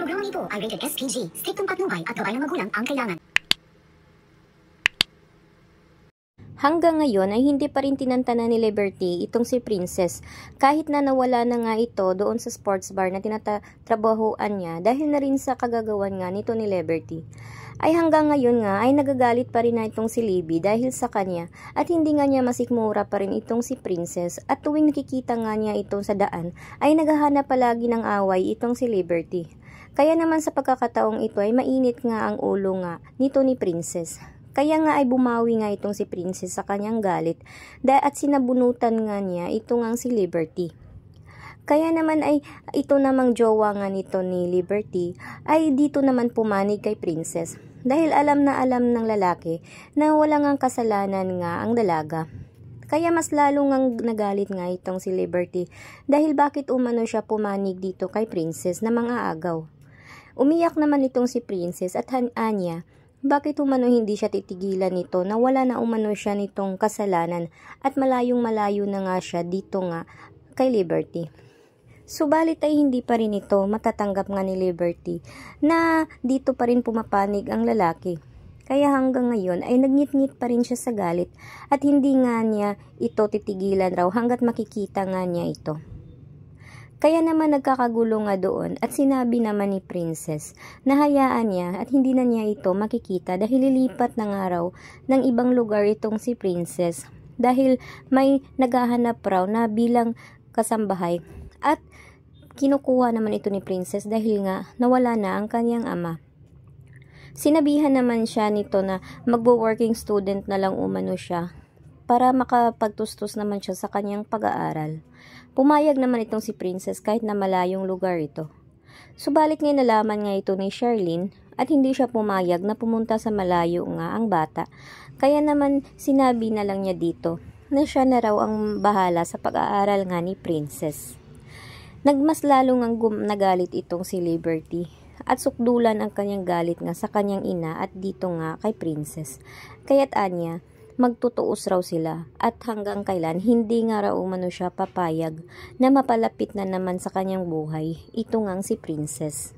Programang ito ay rated SPG. Striktong patnubay at gabay ng magulang ang kailangan. Hanggang ngayon ay hindi pa rin tinantana ni Liberty itong si Princess, kahit na nawala na nga ito doon sa sports bar na tinatrabahuan niya dahil na rin sa kagagawan nga nito ni Liberty. Ay hanggang ngayon nga ay nagagalit pa rin na itong si Libby dahil sa kanya at hindi nga niya masikmura pa rin itong si Princess, at tuwing nakikita nga niya itong sa daan ay naghahanap palagi ng away itong si Liberty. Kaya naman sa pagkakataong ito ay mainit nga ang ulo nga nito ni Princess. Kaya nga ay bumawi nga itong si Princess sa kanyang galit at sinabunutan nga niya ito ngang si Liberty. Kaya naman ay ito namang jowa nga nito ni Liberty ay dito naman pumanig kay Princess dahil alam ng lalaki na wala ngang kasalanan nga ang dalaga. Kaya mas lalo ngang nagalit nga itong si Liberty dahil bakit umano siya pumanig dito kay Princess na mga agaw. Umiyak naman itong si Princess at Anya, bakit umano hindi siya titigilan nito na wala na umano siya nitong kasalanan at malayong malayo na nga siya dito nga kay Liberty. Subalit ay hindi pa rin ito matatanggap nga ni Liberty na dito pa rin pumapanig ang lalaki. Kaya hanggang ngayon ay nagngit-ngit pa rin siya sa galit at hindi nga niya ito titigilan raw hanggat makikita nga niya ito. Kaya naman nagkakagulo nga doon at sinabi naman ni Princess na hayaan niya at hindi na niya ito makikita dahil lilipat na nga raw ng ibang lugar itong si Princess dahil may naghahanap raw na bilang kasambahay, at kinukuha naman ito ni Princess dahil nga nawala na ang kanyang ama. Sinabihan naman siya nito na magwo-working student na lang umano siya para makapagtustos naman siya sa kanyang pag-aaral. Pumayag naman itong si Princess kahit na malayong lugar ito. Subalit ngayon nalaman nga ito ni Charlene at hindi siya pumayag na pumunta sa malayo nga ang bata. Kaya naman sinabi na lang niya dito na siya na raw ang bahala sa pag-aaral nga ni Princess. Nagmas lalo ngang nagalit itong si Liberty at sukdulan ang kanyang galit nga sa kanyang ina at dito nga kay Princess. Kaya't anya, magtutuos raw sila at hanggang kailan hindi nga raw umano siya papayag na mapalapit na naman sa kanyang buhay ito ngang si Princess.